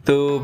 तो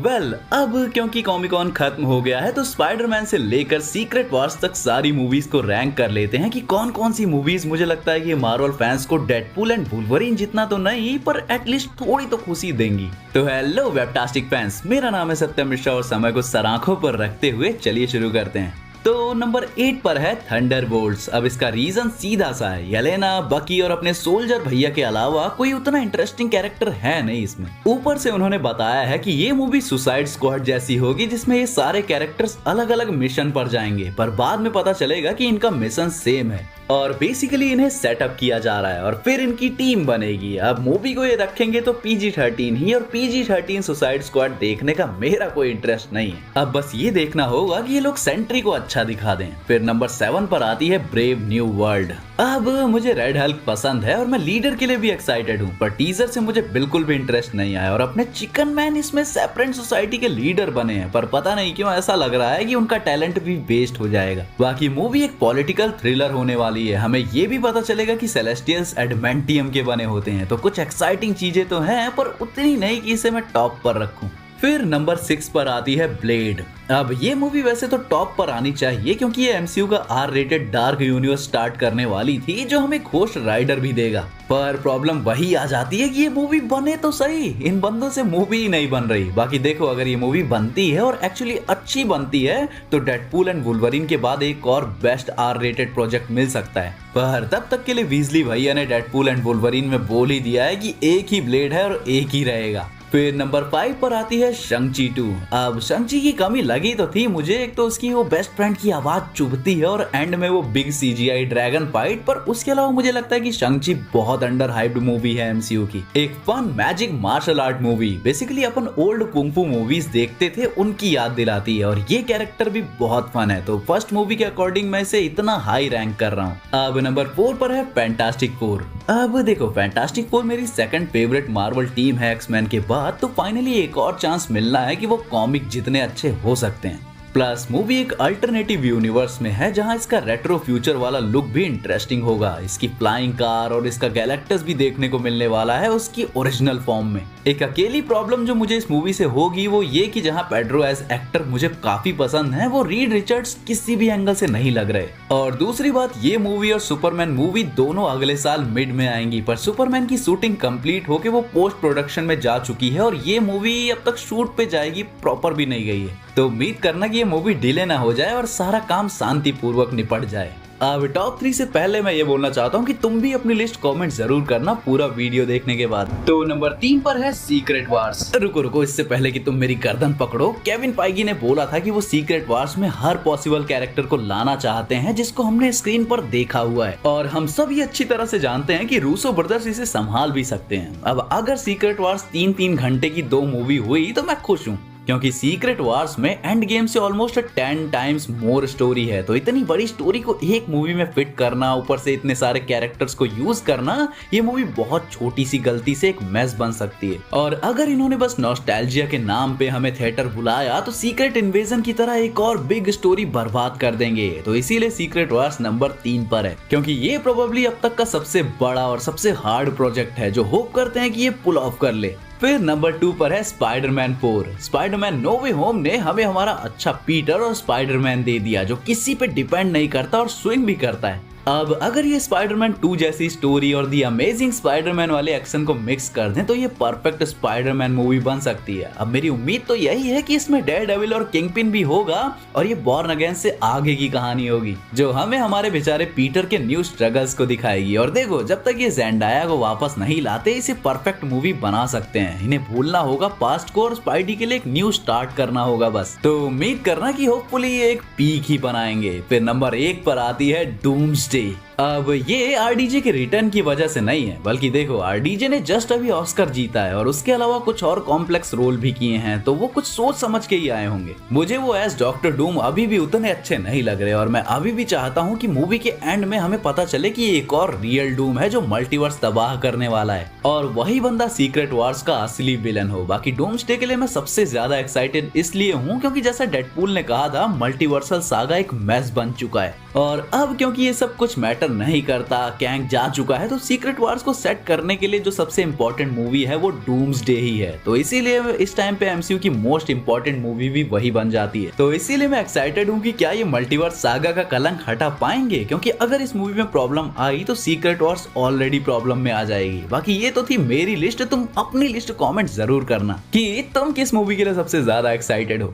अब क्योंकि कॉमिक कॉन खत्म हो गया है तो स्पाइडरमैन से लेकर सीक्रेट वार्स तक सारी मूवीज को रैंक कर लेते हैं कि कौन कौन सी मूवीज मुझे लगता है कि मार्वल फैंस को डेडपूल एंड वुल्वरीन जितना तो नहीं पर एटलीस्ट थोड़ी तो खुशी देंगी। तो हेलो वेबटास्टिक फैंस, मेरा नाम है सत्यम मिश्रा और समय को सराखों पर रखते हुए चलिए शुरू करते हैं। तो नंबर 8 पर है थंडरबोल्ट्स। अब इसका रीजन सीधा सा है, येलेना, बकी और अपने सोल्जर भैया के अलावा कोई उतना इंटरेस्टिंग कैरेक्टर है नहीं इसमें। ऊपर से उन्होंने बताया है कि ये मूवी सुसाइड स्क्वाड जैसी होगी जिसमें ये सारे कैरेक्टर्स अलग अलग मिशन पर जाएंगे, पर बाद में पता चलेगा कि इनका मिशन सेम है और बेसिकली इन्हें सेटअप किया जा रहा है और फिर इनकी टीम बनेगी। अब मूवी को ये रखेंगे तो PG-13 ही, और PG-13 सुसाइड स्क्वाड देखने का मेरा कोई इंटरेस्ट नहीं है। अब बस ये देखना होगा कि ये लोग सेंट्री को अच्छा दिखा दें। फिर नंबर 7 पर आती है ब्रेव न्यू वर्ल्ड। अब मुझे रेड हल्क पसंद है और मैं लीडर के लिए भी एक्साइटेड हूँ, पर टीजर से मुझे बिल्कुल भी इंटरेस्ट नहीं आया। और अपने चिकन मैन इसमें सेपरेट सोसाइटी के लीडर बने हैं, पर पता नहीं क्यों ऐसा लग रहा है कि उनका टैलेंट भी वेस्ट हो जाएगा। बाकी मूवी एक पॉलिटिकल थ्रिलर होने वाली है। हमें ये भी पता चलेगा कि सेलेस्टियल्स एडमेंटियम के बने होते हैं, तो कुछ एक्साइटिंग चीजें तो हैं पर उतनी नहीं कि इसे मैं टॉप पर रखूं। फिर नंबर 6 पर आती है ब्लेड। अब ये मूवी वैसे तो टॉप पर आनी चाहिए क्योंकि ये MCU का R-rated डार्क यूनिवर्स स्टार्ट करने वाली थी जो हमें घोस्ट राइडर भी देगा। पर प्रॉब्लम वही आ जाती है कि ये मूवी बने तो सही, इन बंदों से मूवी ही नहीं बन रही। बाकी देखो, अगर ये मूवी बनती है और एक्चुअली अच्छी बनती है तो डेडपूल एंड वुल्वरीन के बाद एक और बेस्ट R-rated प्रोजेक्ट मिल सकता है। पर तब तक के लिए वीजली भैया ने डेडपूल एंड वुल्वरीन में बोल ही दिया है कि एक ही ब्लेड है और एक ही रहेगा। फिर नंबर 5 पर आती है शंग-ची 2। अब शंग-ची की कमी लगी तो थी मुझे, एक तो उसकी वो बेस्ट फ्रेंड की आवाज चुभती है और एंड में वो बिग CGI ड्रैगन फाइट, पर उसके अलावा मुझे लगता है कि शंग-ची बहुत अंडर हाइप्ड मूवी है MCU की। एक fun magic martial art movie, basically अपन ओल्ड कुंग-फू मूवीज देखते थे उनकी याद दिलाती है और ये कैरेक्टर भी बहुत फन है। तो फर्स्ट मूवी के अकॉर्डिंग मैं इसे इतना हाई रैंक कर रहा हूँ। अब नंबर 4 पर है फैंटास्टिक फोर। अब देखो, फैंटास्टिक फोर मेरी सेकंड फेवरेट मार्वल टीम है एक्समैन के बाद, तो फाइनली एक और चांस मिलना है कि वो कॉमिक जितने अच्छे हो सकते हैं। प्लस मूवी एक अल्टरनेटिव यूनिवर्स में है जहां इसका रेट्रो फ्यूचर वाला लुक भी इंटरेस्टिंग होगा। इसकी फ्लाइंग कार और इसका गैलेक्टस भी देखने को मिलने वाला है उसकी ओरिजिनल फॉर्म में। एक अकेली प्रॉब्लम जो मुझे इस मूवी से होगी वो ये कि जहां पेड्रो एज एक्टर मुझे काफी पसंद है, वो रीड रिचर्ड्स किसी भी एंगल से नहीं लग रहे। और दूसरी बात, ये मूवी और सुपरमैन मूवी दोनों अगले साल मिड में आएंगी, पर सुपरमैन की शूटिंग कंप्लीट होके वो पोस्ट प्रोडक्शन में जा चुकी है और ये मूवी अब तक शूट पे जाएगी, प्रॉपर भी नहीं गई है। तो उम्मीद करना कि ये मूवी डिले ना हो जाए और सारा काम शांतिपूर्वक निपट जाए। अब टॉप 3 से पहले मैं ये बोलना चाहता हूँ कि तुम भी अपनी लिस्ट कमेंट जरूर करना पूरा वीडियो देखने के बाद। तो नंबर 3 पर है सीक्रेट वार्स। रुको, इससे पहले कि तुम मेरी गर्दन पकड़ो, केविन फाइगी ने बोला था कि वो सीक्रेट वार्स में हर पॉसिबल कैरेक्टर को लाना चाहते हैं जिसको हमने स्क्रीन पर देखा हुआ है, और हम सब ये अच्छी तरह से जानते हैं कि रूसो ब्रदर्स इसे संभाल भी सकते हैं। अब अगर सीक्रेट वार्स 3-3 घंटे की 2 मूवी हुई तो मैं खुश हूँ, क्योंकि सीक्रेट वार्स में एंड गेम से ऑलमोस्ट 10 टाइम्स मोर स्टोरी है। तो इतनी बड़ी स्टोरी को एक मूवी में फिट करना, ऊपर से इतने सारे कैरेक्टर्स को यूज करना, ये मूवी बहुत छोटी सी गलती से एक मैस बन सकती है। और अगर इन्होंने बस नॉस्टैल्जिया के नाम पे हमें थिएटर बुलाया तो सीक्रेट इन्वेजन की तरह एक और बिग स्टोरी बर्बाद कर देंगे। तो इसीलिए सीक्रेट वार्स नंबर 3 पर है, क्योंकि ये प्रोबेबली अब तक का सबसे बड़ा और सबसे हार्ड प्रोजेक्ट है जो होप करते हैं कि ये पुल ऑफ कर ले। फिर नंबर 2 पर है स्पाइडरमैन 4। स्पाइडरमैन नो वे होम ने हमें हमारा अच्छा पीटर और स्पाइडरमैन दे दिया जो किसी पे डिपेंड नहीं करता और स्विंग भी करता है। अब अगर ये स्पाइडरमैन 2 जैसी स्टोरी और दी अमेजिंग स्पाइडरमैन वाले एक्शन को मिक्स कर दें तो ये परफेक्ट स्पाइडरमैन मूवी बन सकती है। अब मेरी उम्मीद तो यही है कि इसमें डेयरडेविल और किंगपिन भी होगा और ये बॉर्न अगेन से आगे की कहानी होगी जो हमें हमारे बेचारे पीटर के न्यू स्ट्रगल्स को दिखाएगी। और देखो, जब तक ये ज़ेंडाया को वापस नहीं लाते इसे परफेक्ट मूवी बना सकते हैं। इन्हें भूलना होगा पास्ट को और स्पाइडी के लिए एक न्यू स्टार्ट करना होगा बस। तो उम्मीद करना कि होपफुली ये एक पीक ही बनाएंगे। फिर नंबर 1 पर आती है डूम्सडे। अब ये RDJ के रिटर्न की वजह से नहीं है, बल्कि देखो RDJ ने जस्ट अभी ऑस्कर जीता है और उसके अलावा कुछ और कॉम्प्लेक्स रोल भी किए हैं, तो वो कुछ सोच समझ के ही आए होंगे। मुझे वो एज डॉक्टर डूम अभी भी उतने अच्छे नहीं लग रहे और मैं अभी भी चाहता हूँ कि मूवी के एंड में हमें पता चले कि एक और रियल डूम है जो मल्टीवर्स तबाह करने वाला है और वही बंदा सीक्रेट वार्स का असली विलन हो। बाकी डूम्सडे के लिए मैं सबसे ज्यादा एक्साइटेड इसलिए हूँ क्योंकि जैसा डेडपूल ने कहा था, मल्टीवर्सल सागा एक मैस बन चुका है और अब क्योंकि ये सब कुछ मैटर नहीं करता, कैंग जा चुका है, तो सीक्रेट वार्स को सेट करने के लिए जो सबसे इंपॉर्टेंट मूवी है वो डूम्सडे ही है। तो इसीलिए इस टाइम पे एमसीयू की मोस्ट इंपॉर्टेंट मूवी भी वही बन जाती है। तो इसीलिए मैं एक्साइटेड हूँ कि क्या ये मल्टीवर्स सागा का कलंक हटा पाएंगे, क्योंकि अगर इस मूवी में प्रॉब्लम आई तो सीक्रेट वार्स ऑलरेडी प्रॉब्लम में आ जाएगी। बाकी ये तो थी मेरी लिस्ट, तुम अपनी लिस्ट कॉमेंट जरूर करना कि तुम किस मूवी के लिए सबसे ज्यादा एक्साइटेड हो।